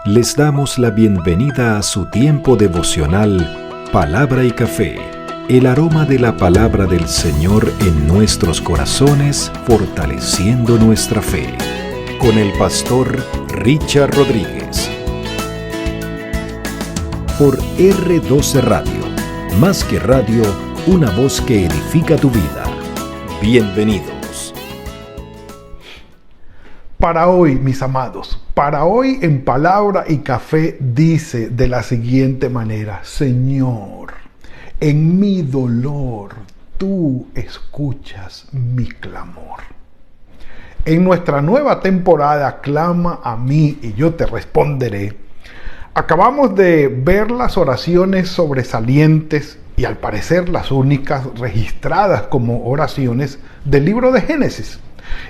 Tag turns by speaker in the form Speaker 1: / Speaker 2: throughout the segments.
Speaker 1: Les damos la bienvenida a su tiempo devocional Palabra y Café, el aroma de la palabra del Señor en nuestros corazones, fortaleciendo nuestra fe. Con el pastor Richard Rodríguez. Por R12 Radio, más que radio, una voz que edifica tu vida. Bienvenidos.
Speaker 2: Para hoy, mis amados, para hoy en Palabra y Café dice de la siguiente manera: Señor, en mi dolor, tú escuchas mi clamor. En nuestra nueva temporada, Clama a mí y yo te responderé. Acabamos de ver las oraciones sobresalientes y al parecer las únicas registradas como oraciones del libro de Génesis.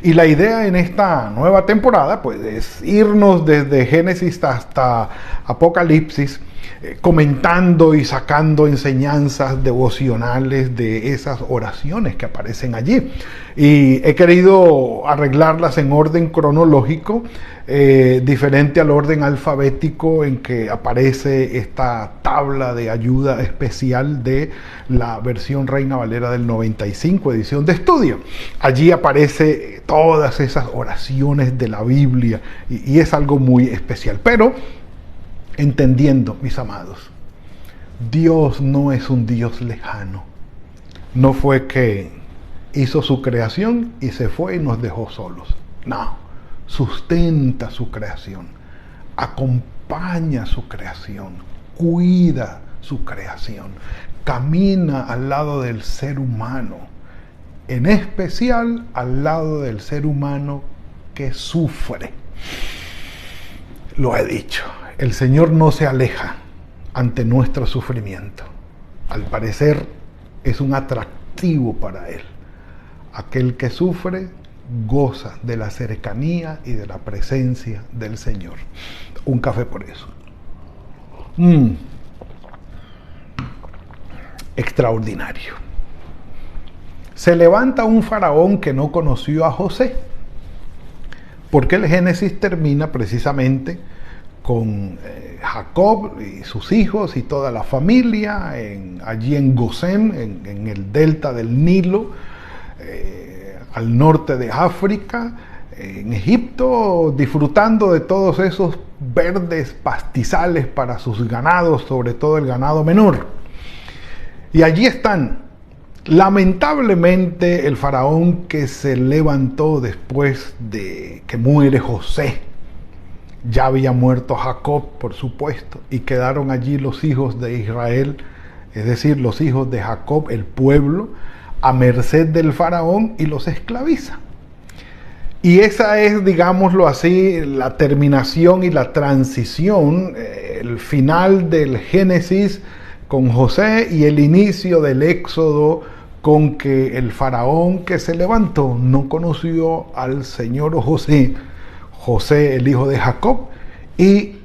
Speaker 2: Y la idea en esta nueva temporada pues es irnos desde Génesis hasta Apocalipsis, comentando y sacando enseñanzas devocionales de esas oraciones que aparecen allí. Y he querido arreglarlas en orden cronológico, diferente al orden alfabético en que aparece esta tabla de ayuda especial de la versión Reina Valera del 95, edición de estudio. Allí aparece todas esas oraciones de la Biblia y es algo muy especial. Pero entendiendo, mis amados, Dios no es un Dios lejano. No fue que hizo su creación y se fue y nos dejó solos. No, sustenta su creación, acompaña su creación, cuida su creación, camina al lado del ser humano, en especial al lado del ser humano que sufre. Lo he dicho. El Señor no se aleja ante nuestro sufrimiento. Al parecer es un atractivo para Él. Aquel que sufre goza de la cercanía y de la presencia del Señor. Un café por eso. Extraordinario. Se levanta un faraón que no conoció a José, porque el Génesis termina precisamente con Jacob y sus hijos y toda la familia allí en Gosén, en el delta del Nilo, al norte de África, en Egipto, disfrutando de todos esos verdes pastizales para sus ganados, sobre todo el ganado menor. Y allí están, lamentablemente, el faraón que se levantó después de que muere José. Ya había muerto Jacob, por supuesto, y quedaron allí los hijos de Israel, es decir, los hijos de Jacob, el pueblo, a merced del faraón, y los esclaviza. Y esa es, digámoslo así, la terminación y la transición, el final del Génesis con José y el inicio del Éxodo con que el faraón que se levantó no conoció al Señor José, el hijo de Jacob, y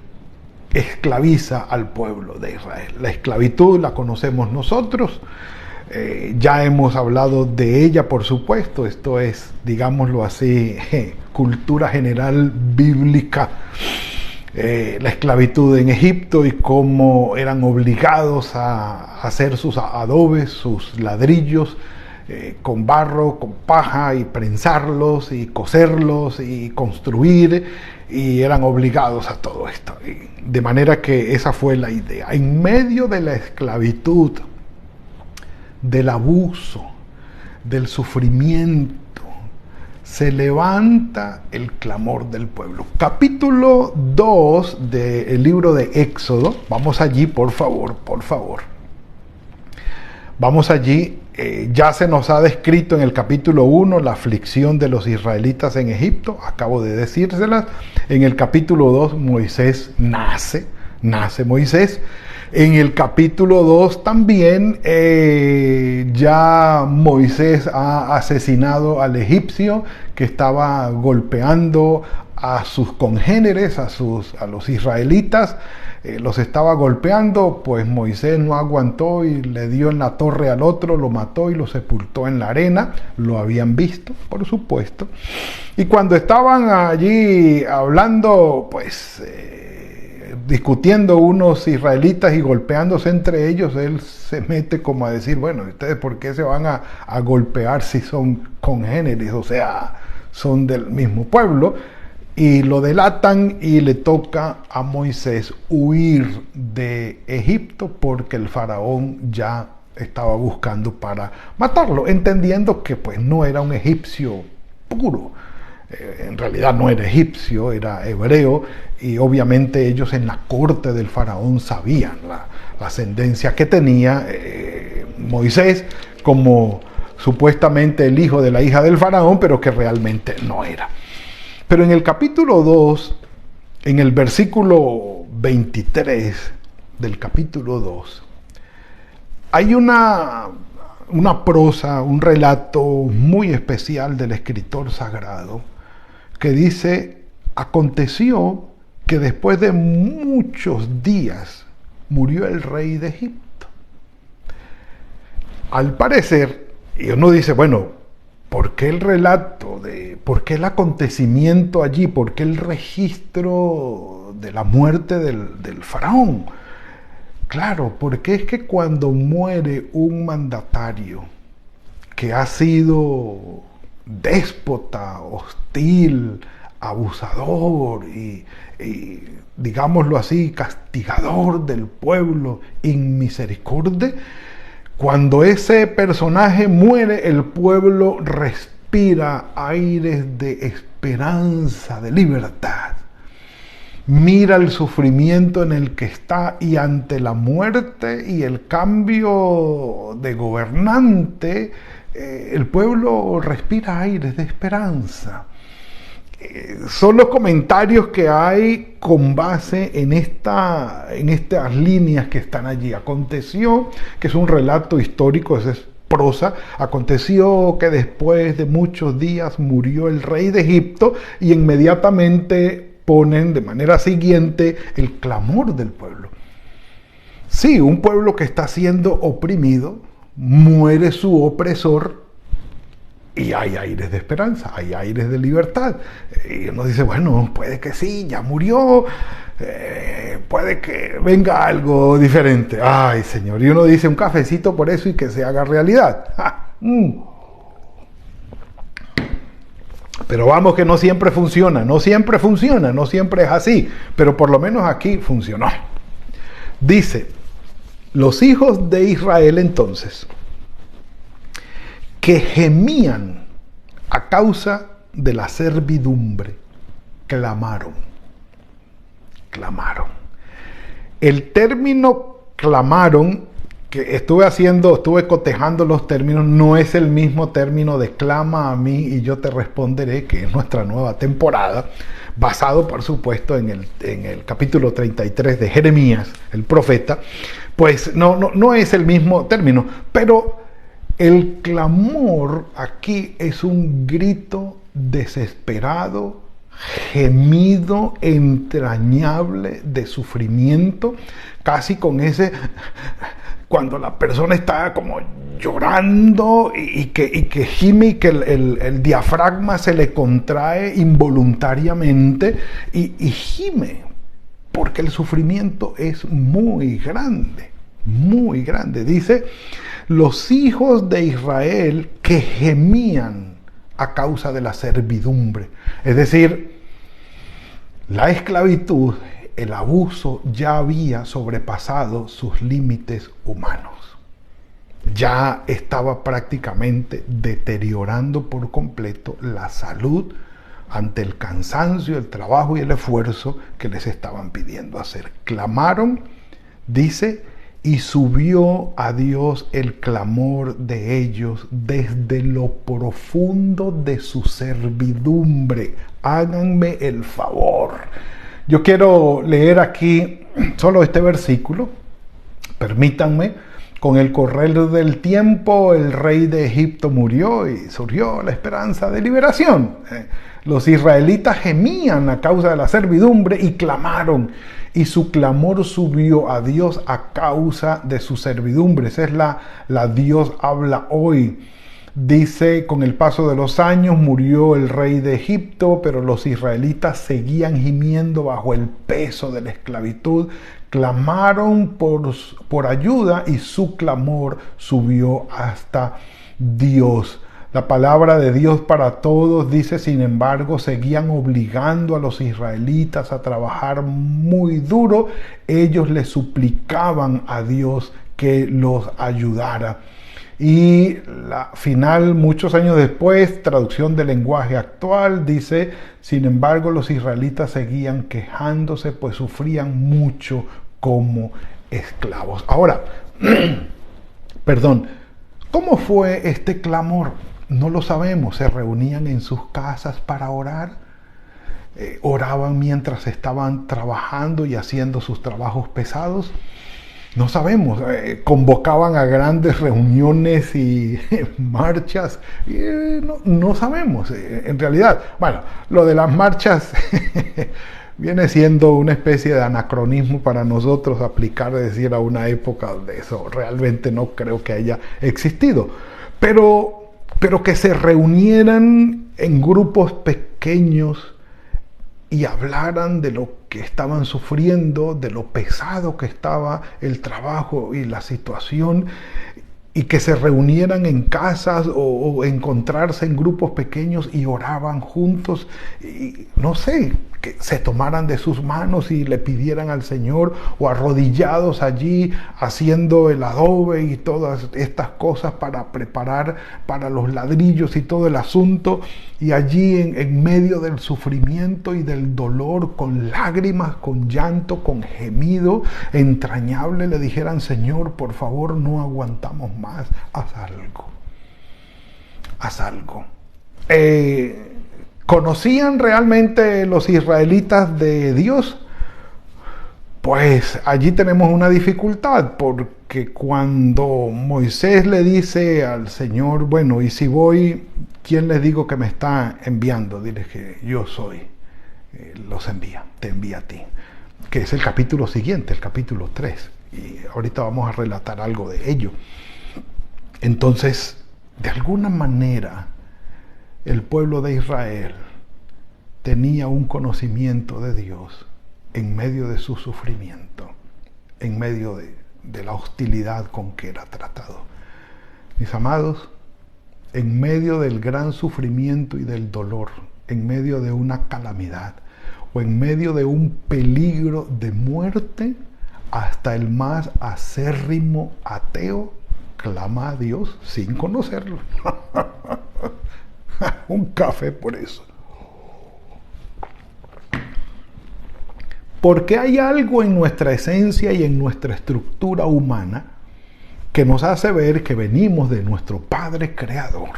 Speaker 2: esclaviza al pueblo de Israel. La esclavitud la conocemos nosotros, ya hemos hablado de ella, por supuesto. Esto es, digámoslo así, cultura general bíblica. La esclavitud en Egipto y cómo eran obligados a hacer sus adobes, sus ladrillos, con barro, con paja, y prensarlos y coserlos y construir, y eran obligados a todo esto. De manera que esa fue la idea. En medio de la esclavitud, del abuso, del sufrimiento, se levanta el clamor del pueblo. Capítulo 2 del libro de Éxodo. Vamos allí, por favor. Vamos allí. Ya se nos ha descrito en el capítulo 1 la aflicción de los israelitas en Egipto, acabo de decírselas. En el capítulo 2 Moisés nace Moisés. En el capítulo 2 también ya Moisés ha asesinado al egipcio que estaba golpeando a sus congéneres, a los israelitas. Los estaba golpeando, pues Moisés no aguantó y le dio en la torre al otro, lo mató y lo sepultó en la arena. Lo habían visto, por supuesto. Y cuando estaban allí hablando, pues discutiendo unos israelitas y golpeándose entre ellos, él se mete como a decir, bueno, ¿ustedes por qué se van a golpear si son congéneres? O sea, son del mismo pueblo. Y lo delatan y le toca a Moisés huir de Egipto porque el faraón ya estaba buscando para matarlo, entendiendo que pues no era un egipcio puro. En realidad no era egipcio, era hebreo, y obviamente ellos en la corte del faraón sabían la ascendencia que tenía Moisés como supuestamente el hijo de la hija del faraón, pero que realmente no era. Pero en el capítulo 2, en el versículo 23 del capítulo 2, hay una prosa, un relato muy especial del escritor sagrado que dice, aconteció que después de muchos días murió el rey de Egipto. Al parecer, y uno dice, bueno, ¿por qué el relato, por qué el acontecimiento allí, por qué el registro de la muerte del faraón? Claro, porque es que cuando muere un mandatario que ha sido déspota, hostil, abusador y digámoslo así, castigador del pueblo, inmisericordia, cuando ese personaje muere, el pueblo respira aires de esperanza, de libertad. Mira el sufrimiento en el que está y ante la muerte y el cambio de gobernante, el pueblo respira aires de esperanza. Son los comentarios que hay con base en estas líneas que están allí. Aconteció, que es un relato histórico, es prosa, aconteció que después de muchos días murió el rey de Egipto, y inmediatamente ponen de manera siguiente el clamor del pueblo. Sí, un pueblo que está siendo oprimido, muere su opresor, y hay aires de esperanza, hay aires de libertad. Y uno dice, bueno, puede que sí, ya murió, puede que venga algo diferente. Ay, Señor. Y uno dice, un cafecito por eso y que se haga realidad. Pero vamos, que no siempre funciona, no siempre es así. Pero por lo menos aquí funcionó. Dice, los hijos de Israel entonces, que gemían a causa de la servidumbre, clamaron. El término clamaron, que estuve cotejando los términos, no es el mismo término de clama a mí y yo te responderé, que es nuestra nueva temporada, basado por supuesto en el capítulo 33 de Jeremías, el profeta. Pues no es el mismo término, pero el clamor aquí es un grito desesperado, gemido entrañable de sufrimiento, casi con ese, cuando la persona está como llorando y que gime y que el diafragma se le contrae involuntariamente y gime, porque el sufrimiento es muy grande, muy grande. Dice, los hijos de Israel que gemían a causa de la servidumbre. Es decir, la esclavitud, el abuso ya había sobrepasado sus límites humanos. Ya estaba prácticamente deteriorando por completo la salud ante el cansancio, el trabajo y el esfuerzo que les estaban pidiendo hacer. Clamaron, dice, y subió a Dios el clamor de ellos desde lo profundo de su servidumbre. Háganme el favor. Yo quiero leer aquí solo este versículo. Permítanme. Con el correr del tiempo, el rey de Egipto murió y surgió la esperanza de liberación. Los israelitas gemían a causa de la servidumbre y clamaron. Y su clamor subió a Dios a causa de su servidumbre. Esa es la Dios habla hoy. Dice, con el paso de los años murió el rey de Egipto, pero los israelitas seguían gimiendo bajo el peso de la esclavitud. Clamaron por ayuda y su clamor subió hasta Dios. La palabra de Dios para todos dice, sin embargo, seguían obligando a los israelitas a trabajar muy duro. Ellos le suplicaban a Dios que los ayudara. Y la final, muchos años después, traducción del lenguaje actual, dice, sin embargo, los israelitas seguían quejándose, pues sufrían mucho como esclavos. Ahora, perdón, ¿cómo fue este clamor? No lo sabemos. Se reunían en sus casas para orar. Oraban mientras estaban trabajando y haciendo sus trabajos pesados. No sabemos, convocaban a grandes reuniones y marchas, no sabemos en realidad. Bueno, lo de las marchas viene siendo una especie de anacronismo para nosotros aplicar, es decir, a una época donde eso realmente no creo que haya existido. Pero que se reunieran en grupos pequeños y hablaran de lo que estaban sufriendo, de lo pesado que estaba el trabajo y la situación, y que se reunieran en casas o encontrarse en grupos pequeños y oraban juntos, y no sé, que se tomaran de sus manos y le pidieran al Señor, o arrodillados allí haciendo el adobe y todas estas cosas para preparar para los ladrillos y todo el asunto, y allí en medio del sufrimiento y del dolor, con lágrimas, con llanto, con gemido entrañable, le dijeran, Señor, por favor, no aguantamos más, haz algo, haz algo. ¿Conocían realmente los israelitas de Dios? Pues allí tenemos una dificultad, porque cuando Moisés le dice al Señor, bueno, y si voy, ¿quién les digo que me está enviando? Diles que yo soy, los envía, te envía a ti. Que es el capítulo siguiente, el capítulo 3. Y ahorita vamos a relatar algo de ello. Entonces, de alguna manera, el pueblo de Israel tenía un conocimiento de Dios en medio de su sufrimiento, en medio de la hostilidad con que era tratado. Mis amados, en medio del gran sufrimiento y del dolor, en medio de una calamidad o en medio de un peligro de muerte, hasta el más acérrimo ateo clama a Dios sin conocerlo. Un café por eso. Porque hay algo en nuestra esencia y en nuestra estructura humana que nos hace ver que venimos de nuestro Padre Creador.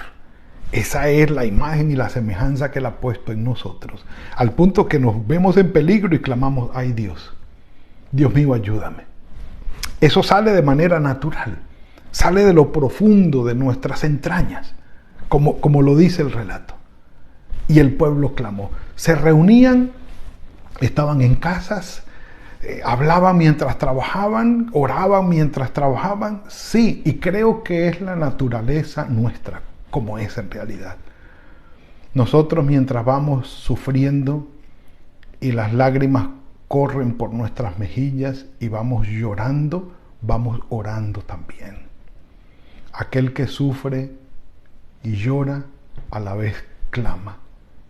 Speaker 2: Esa es la imagen y la semejanza que Él ha puesto en nosotros. Al punto que nos vemos en peligro y clamamos, ay Dios, Dios mío, ayúdame. Eso sale de manera natural. Sale de lo profundo de nuestras entrañas, como lo dice el relato. Y el pueblo clamó. Se reunían, estaban en casas, hablaban mientras trabajaban, oraban mientras trabajaban. Sí, y creo que es la naturaleza nuestra, como es en realidad. Nosotros mientras vamos sufriendo y las lágrimas corren por nuestras mejillas y vamos llorando, vamos orando también. Aquel que sufre y llora, a la vez clama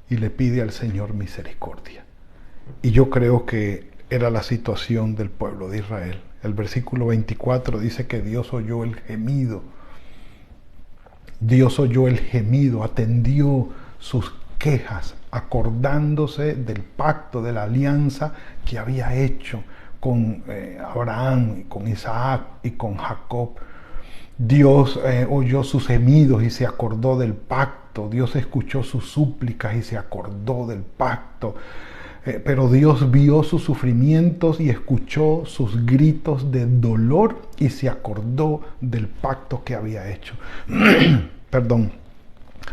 Speaker 2: y le pide al Señor misericordia. Y yo creo que era la situación del pueblo de Israel. El versículo 24 dice que Dios oyó el gemido. Dios oyó el gemido, atendió sus quejas, acordándose del pacto, de la alianza que había hecho con Abraham, con Isaac y con Jacob. Dios oyó sus gemidos y se acordó del pacto. Dios escuchó sus súplicas y se acordó del pacto. Pero Dios vio sus sufrimientos y escuchó sus gritos de dolor y se acordó del pacto que había hecho. Perdón.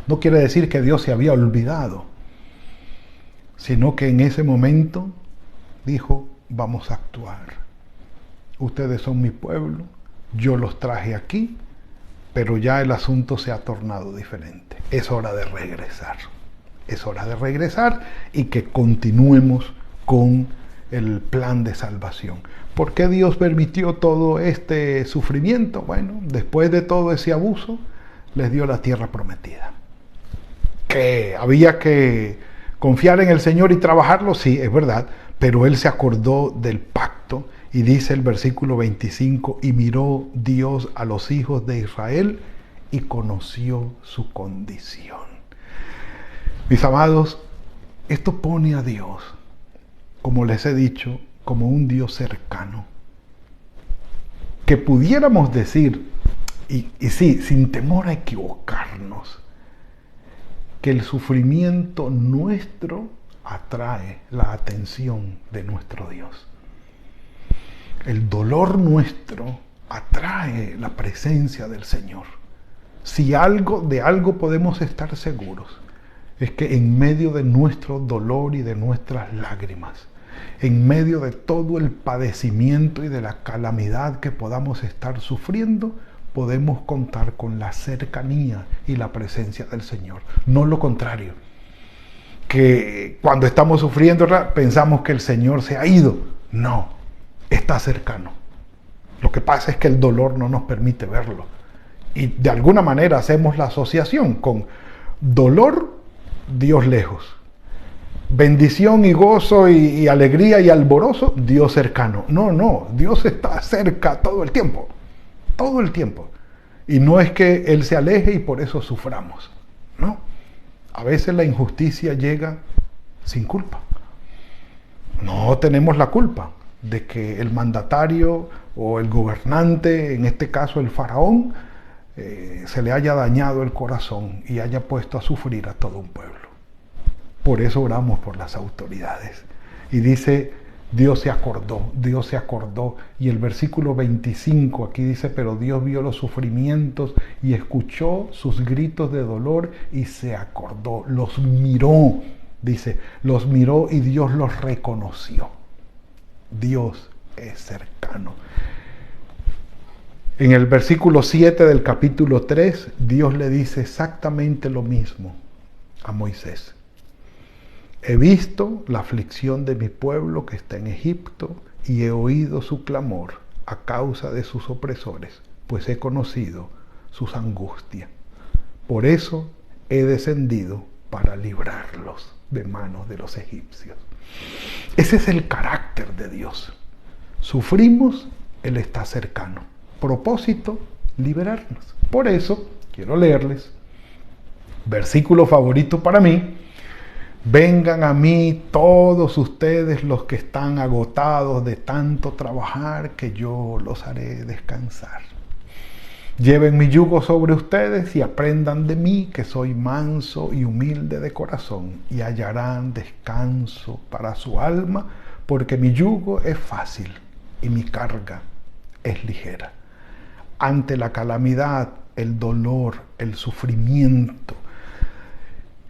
Speaker 2: No quiere decir que Dios se había olvidado, sino que en ese momento dijo, vamos a actuar. Ustedes son mi pueblo. Yo los traje aquí, pero ya el asunto se ha tornado diferente. Es hora de regresar. Es hora de regresar y que continuemos con el plan de salvación. ¿Por qué Dios permitió todo este sufrimiento? Bueno, después de todo ese abuso, les dio la tierra prometida. Que había que confiar en el Señor y trabajarlo, sí, es verdad, pero Él se acordó del pacto y dice el versículo 25, y miró Dios a los hijos de Israel y conoció su condición. Mis amados, esto pone a Dios, como les he dicho, como un Dios cercano. Que pudiéramos decir, y sí, sin temor a equivocarnos, que el sufrimiento nuestro atrae la atención de nuestro Dios. El dolor nuestro atrae la presencia del Señor. Si de algo podemos estar seguros, es que en medio de nuestro dolor y de nuestras lágrimas, en medio de todo el padecimiento y de la calamidad que podamos estar sufriendo, podemos contar con la cercanía y la presencia del Señor. No lo contrario, que cuando estamos sufriendo pensamos que el Señor se ha ido. No, está cercano. Lo que pasa es que el dolor no nos permite verlo. Y de alguna manera hacemos la asociación con dolor, Dios lejos. Bendición y gozo y alegría y alborozo, Dios cercano. No, Dios está cerca todo el tiempo. Todo el tiempo. Y no es que Él se aleje y por eso suframos. No. A veces la injusticia llega sin culpa. No tenemos la culpa de que el mandatario o el gobernante, en este caso el faraón, se le haya dañado el corazón y haya puesto a sufrir a todo un pueblo. Por eso oramos por las autoridades. Y dice, Dios se acordó. Y el versículo 25 aquí dice, pero Dios vio los sufrimientos y escuchó sus gritos de dolor y se acordó. Los miró, dice, los miró y Dios los reconoció. Dios es cercano. En el versículo 7 del capítulo 3, Dios le dice exactamente lo mismo a Moisés. He visto la aflicción de mi pueblo que está en Egipto y he oído su clamor a causa de sus opresores, pues he conocido sus angustias. Por eso he descendido para librarlos de manos de los egipcios. Ese es el carácter de Dios. Sufrimos, Él está cercano. Propósito, liberarnos. Por eso, quiero leerles, versículo favorito para mí, vengan a mí todos ustedes los que están agotados de tanto trabajar, que yo los haré descansar. Lleven mi yugo sobre ustedes y aprendan de mí, que soy manso y humilde de corazón, y hallarán descanso para su alma, porque mi yugo es fácil y mi carga es ligera. Ante la calamidad, el dolor, el sufrimiento,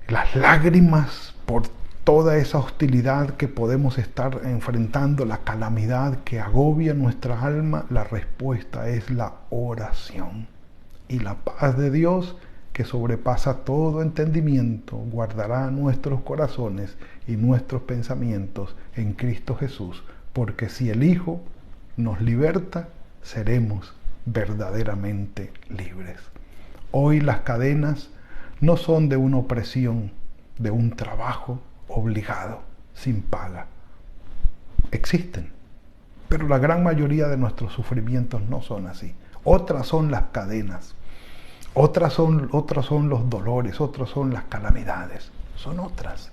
Speaker 2: las lágrimas por toda esa hostilidad que podemos estar enfrentando, la calamidad que agobia nuestra alma, la respuesta es la oración. Y la paz de Dios, que sobrepasa todo entendimiento, guardará nuestros corazones y nuestros pensamientos en Cristo Jesús, porque si el Hijo nos liberta, seremos verdaderamente libres. Hoy las cadenas no son de una opresión, de un trabajo obligado, sin paga. Existen, pero la gran mayoría de nuestros sufrimientos no son así. Otras son las cadenas, otras son los dolores, otras son las calamidades, son otras,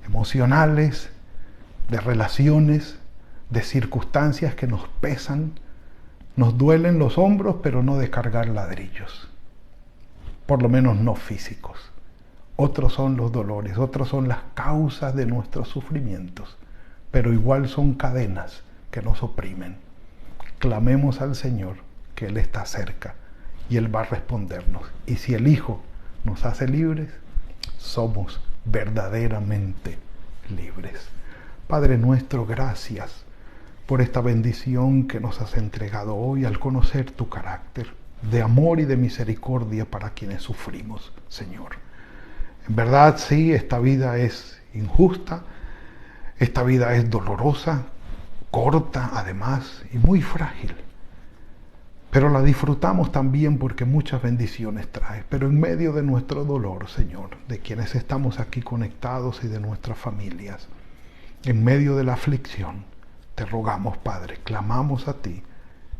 Speaker 2: emocionales, de relaciones, de circunstancias que nos pesan, nos duelen los hombros, pero no de cargar ladrillos, por lo menos no físicos. Otros son los dolores, otros son las causas de nuestros sufrimientos, pero igual son cadenas que nos oprimen. Clamemos al Señor, que Él está cerca y Él va a respondernos. Y si el Hijo nos hace libres, somos verdaderamente libres. Padre nuestro, gracias por esta bendición que nos has entregado hoy al conocer tu carácter. de amor y de misericordia para quienes sufrimos, Señor. En verdad, sí, esta vida es injusta, esta vida es dolorosa, corta además y muy frágil. Pero la disfrutamos también porque muchas bendiciones trae. Pero en medio de nuestro dolor, Señor, de quienes estamos aquí conectados y de nuestras familias, en medio de la aflicción, te rogamos, Padre, clamamos a ti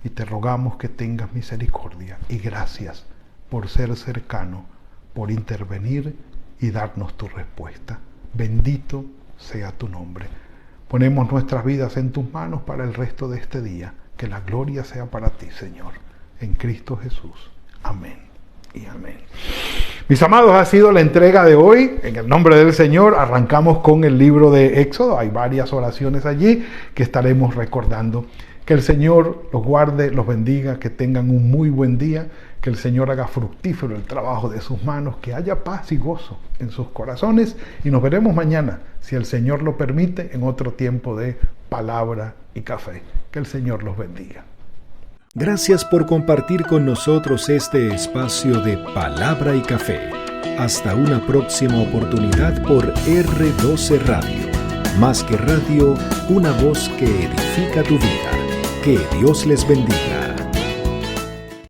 Speaker 2: y te rogamos que tengas misericordia y gracias por ser cercano, por intervenir y darnos tu respuesta. Bendito sea tu nombre. Ponemos nuestras vidas en tus manos para el resto de este día. Que la gloria sea para ti, Señor, en Cristo Jesús. Amén y amén. Mis amados, ha sido la entrega de hoy. En el nombre del Señor, arrancamos con el libro de Éxodo. Hay varias oraciones allí que estaremos recordando. Que el Señor los guarde, los bendiga, que tengan un muy buen día, que el Señor haga fructífero el trabajo de sus manos, que haya paz y gozo en sus corazones, y nos veremos mañana, si el Señor lo permite, en otro tiempo de palabra y café. Que el Señor los bendiga.
Speaker 1: Gracias por compartir con nosotros este espacio de palabra y café. Hasta una próxima oportunidad por R12 Radio. Más que radio, una voz que edifica tu vida. Que Dios les bendiga.